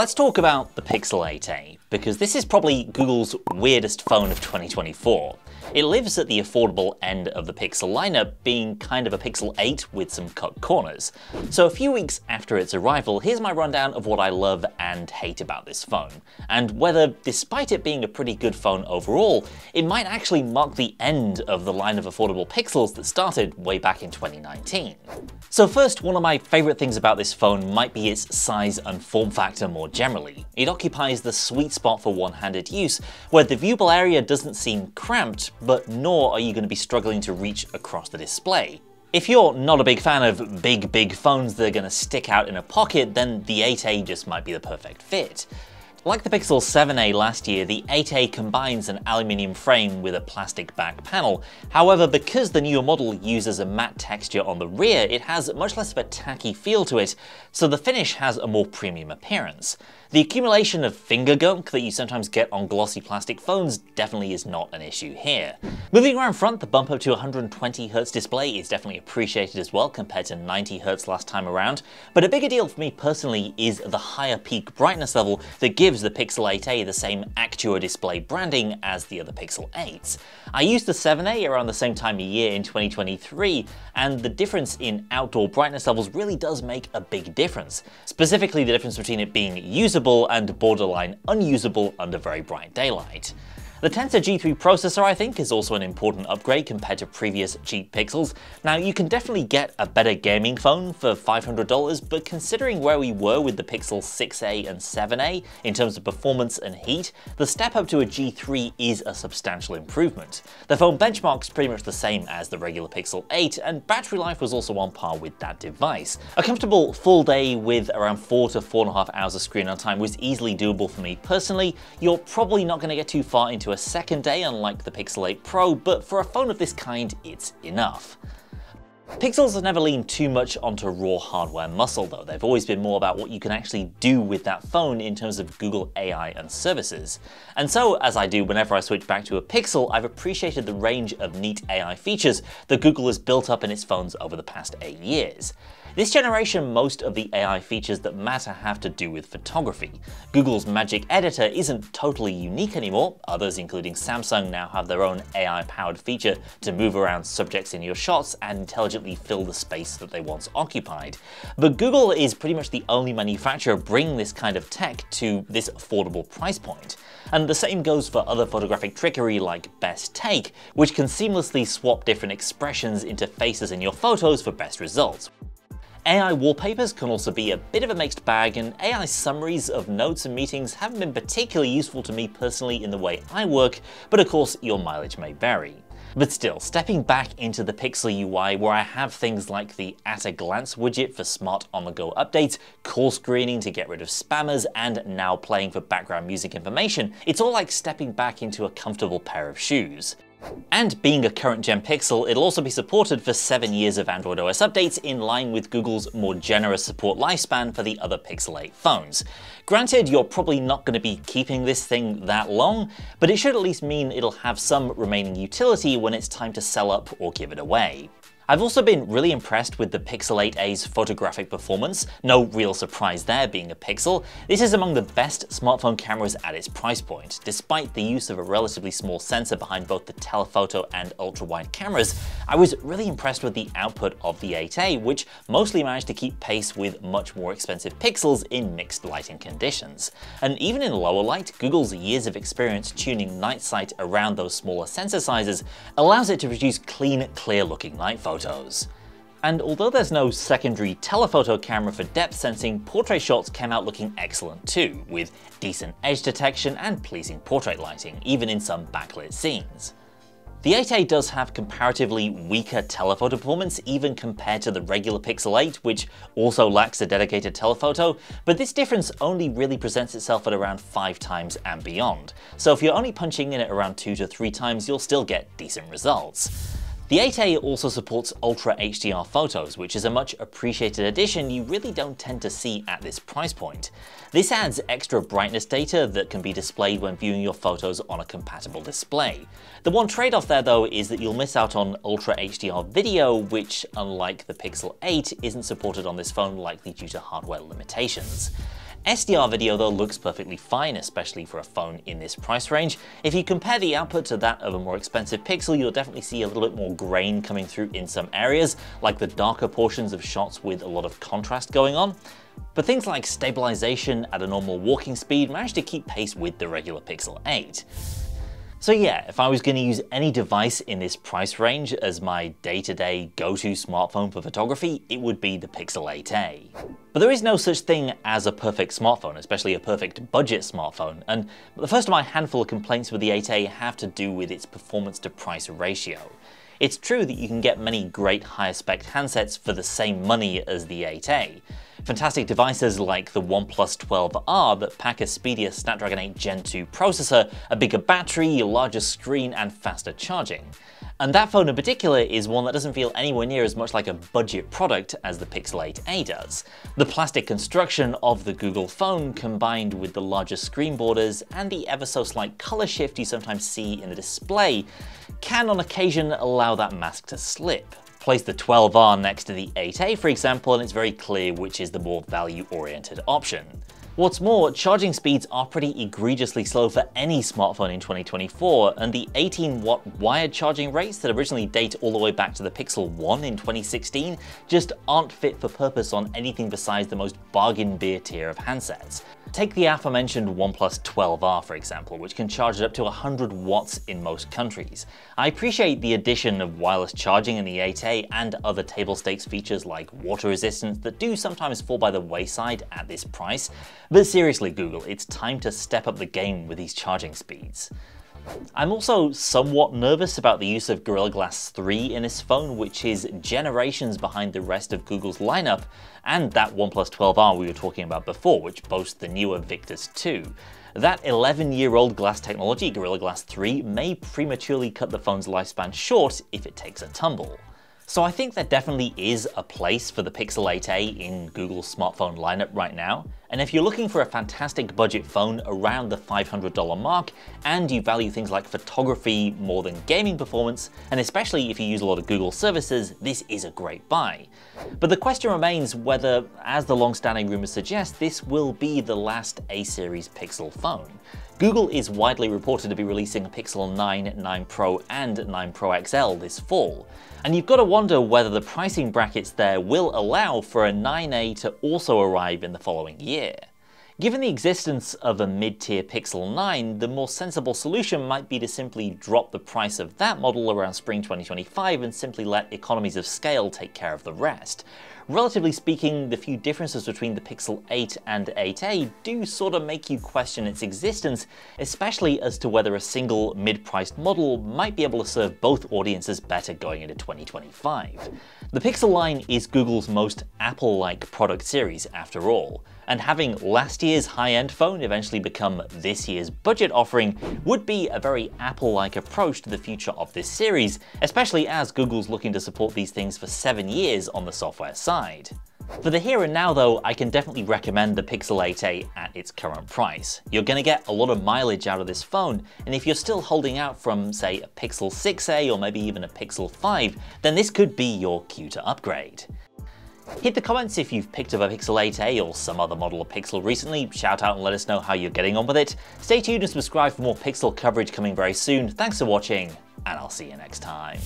Let's talk about the Pixel 8a, because this is probably Google's weirdest phone of 2024. It lives at the affordable end of the Pixel lineup, being kind of a Pixel 8 with some cut corners. So a few weeks after its arrival, here's my rundown of what I love and hate about this phone, and whether, despite it being a pretty good phone overall, it might actually mark the end of the line of affordable Pixels that started way back in 2019. So first, one of my favourite things about this phone might be its size and form factor more generally. It occupies the sweet spot for one-handed use, where the viewable area doesn't seem cramped, but nor are you going to be struggling to reach across the display. If you're not a big fan of big phones that are going to stick out in a pocket, then the 8a just might be the perfect fit. Like the Pixel 7a last year, the 8a combines an aluminium frame with a plastic back panel. However, because the newer model uses a matte texture on the rear, it has much less of a tacky feel to it, so the finish has a more premium appearance. The accumulation of finger gunk that you sometimes get on glossy plastic phones definitely is not an issue here. Moving around front, the bump up to 120Hz display is definitely appreciated as well compared to 90Hz last time around, but a bigger deal for me personally is the higher peak brightness level that gives the Pixel 8a the same Actua display branding as the other Pixel 8s. I used the 7a around the same time of year in 2023, and the difference in outdoor brightness levels really does make a big difference. Specifically the difference between it being usable and borderline unusable under very bright daylight. The Tensor G3 processor, I think, is also an important upgrade compared to previous cheap Pixels. Now, you can definitely get a better gaming phone for $500, but considering where we were with the Pixel 6a and 7a in terms of performance and heat, the step up to a G3 is a substantial improvement. The phone benchmark's pretty much the same as the regular Pixel 8, and battery life was also on par with that device. A comfortable full day with around 4 to 4.5 hours of screen on time was easily doable for me personally. You're probably not going to get too far into a second day unlike the Pixel 8 Pro, but for a phone of this kind, it's enough. Pixels have never leaned too much onto raw hardware muscle though. They've always been more about what you can actually do with that phone in terms of Google AI and services. And so, as I do whenever I switch back to a Pixel, I've appreciated the range of neat AI features that Google has built up in its phones over the past 8 years. This generation, most of the AI features that matter have to do with photography. Google's Magic Editor isn't totally unique anymore. Others, including Samsung, now have their own AI-powered feature to move around subjects in your shots and intelligently fill the space that they once occupied. But Google is pretty much the only manufacturer bringing this kind of tech to this affordable price point. And the same goes for other photographic trickery like Best Take, which can seamlessly swap different expressions into faces in your photos for best results. AI wallpapers can also be a bit of a mixed bag, and AI summaries of notes and meetings haven't been particularly useful to me personally in the way I work, but of course your mileage may vary. But still, stepping back into the Pixel UI where I have things like the At a Glance widget for smart on-the-go updates, call screening to get rid of spammers, and now playing for background music information, it's all like stepping back into a comfortable pair of shoes. And being a current gen Pixel, it'll also be supported for 7 years of Android OS updates in line with Google's more generous support lifespan for the other Pixel 8 phones. Granted, you're probably not going to be keeping this thing that long, but it should at least mean it'll have some remaining utility when it's time to sell up or give it away. I've also been really impressed with the Pixel 8a's photographic performance. No real surprise there being a Pixel. This is among the best smartphone cameras at its price point. Despite the use of a relatively small sensor behind both the telephoto and ultra-wide cameras, I was really impressed with the output of the 8a, which mostly managed to keep pace with much more expensive Pixels in mixed lighting conditions. And even in lower light, Google's years of experience tuning night sight around those smaller sensor sizes allows it to produce clean, clear-looking night photos. And although there's no secondary telephoto camera for depth sensing, portrait shots came out looking excellent too, with decent edge detection and pleasing portrait lighting, even in some backlit scenes. The 8a does have comparatively weaker telephoto performance even compared to the regular Pixel 8, which also lacks a dedicated telephoto, but this difference only really presents itself at around 5 times and beyond. So if you're only punching in at around 2 to 3 times, you'll still get decent results. The 8a also supports Ultra HDR photos, which is a much appreciated addition you really don't tend to see at this price point. This adds extra brightness data that can be displayed when viewing your photos on a compatible display. The one trade-off there though is that you'll miss out on Ultra HDR video, which unlike the Pixel 8 isn't supported on this phone likely due to hardware limitations. SDR video though looks perfectly fine, especially for a phone in this price range. If you compare the output to that of a more expensive Pixel, you'll definitely see a little bit more grain coming through in some areas, like the darker portions of shots with a lot of contrast going on. But things like stabilization at a normal walking speed manage to keep pace with the regular Pixel 8. So yeah, if I was going to use any device in this price range as my day-to-day go-to smartphone for photography, it would be the Pixel 8a. But there is no such thing as a perfect smartphone, especially a perfect budget smartphone, and the first of my handful of complaints with the 8a have to do with its performance to price ratio. It's true that you can get many great higher spec handsets for the same money as the 8a. Fantastic devices like the OnePlus 12R that pack a speedier Snapdragon 8 Gen 2 processor, a bigger battery, a larger screen, and faster charging. And that phone in particular is one that doesn't feel anywhere near as much like a budget product as the Pixel 8a does. The plastic construction of the Google phone, combined with the larger screen borders and the ever so slight color shift you sometimes see in the display, can on occasion allow that mask to slip. Place the 12R next to the 8a, for example, and it's very clear which is the more value-oriented option. What's more, charging speeds are pretty egregiously slow for any smartphone in 2024, and the 18-watt wired charging rates that originally date all the way back to the Pixel 1 in 2016 just aren't fit for purpose on anything besides the most bargain beer tier of handsets. Take the aforementioned OnePlus 12R for example, which can charge at up to 100 watts in most countries. I appreciate the addition of wireless charging in the 8a and other table stakes features like water resistance that do sometimes fall by the wayside at this price, but seriously Google, it's time to step up the game with these charging speeds. I'm also somewhat nervous about the use of Gorilla Glass 3 in this phone, which is generations behind the rest of Google's lineup, and that OnePlus 12R we were talking about before, which boasts the newer Victus 2. That 11-year-old glass technology, Gorilla Glass 3, may prematurely cut the phone's lifespan short if it takes a tumble. So I think there definitely is a place for the Pixel 8a in Google's smartphone lineup right now, and if you're looking for a fantastic budget phone around the $500 mark, and you value things like photography more than gaming performance, and especially if you use a lot of Google services, this is a great buy. But the question remains whether, as the long-standing rumors suggest, this will be the last A-series Pixel phone. Google is widely reported to be releasing a Pixel 9, 9 Pro, and 9 Pro XL this fall. And you've got to wonder whether the pricing brackets there will allow for a 9a to also arrive in the following year. Given the existence of a mid-tier Pixel 9, the more sensible solution might be to simply drop the price of that model around spring 2025 and simply let economies of scale take care of the rest. Relatively speaking, the few differences between the Pixel 8 and 8a do sort of make you question its existence, especially as to whether a single mid-priced model might be able to serve both audiences better going into 2025. The Pixel line is Google's most Apple-like product series after all, and having last year's high-end phone eventually become this year's budget offering would be a very Apple-like approach to the future of this series, especially as Google's looking to support these things for 7 years on the software side. For the here and now though, I can definitely recommend the Pixel 8a at its current price. You're going to get a lot of mileage out of this phone, and if you're still holding out from, say, a Pixel 6a or maybe even a Pixel 5, then this could be your cue to upgrade. Hit the comments if you've picked up a Pixel 8a or some other model of Pixel recently, shout out and let us know how you're getting on with it. Stay tuned and subscribe for more Pixel coverage coming very soon. Thanks for watching, and I'll see you next time.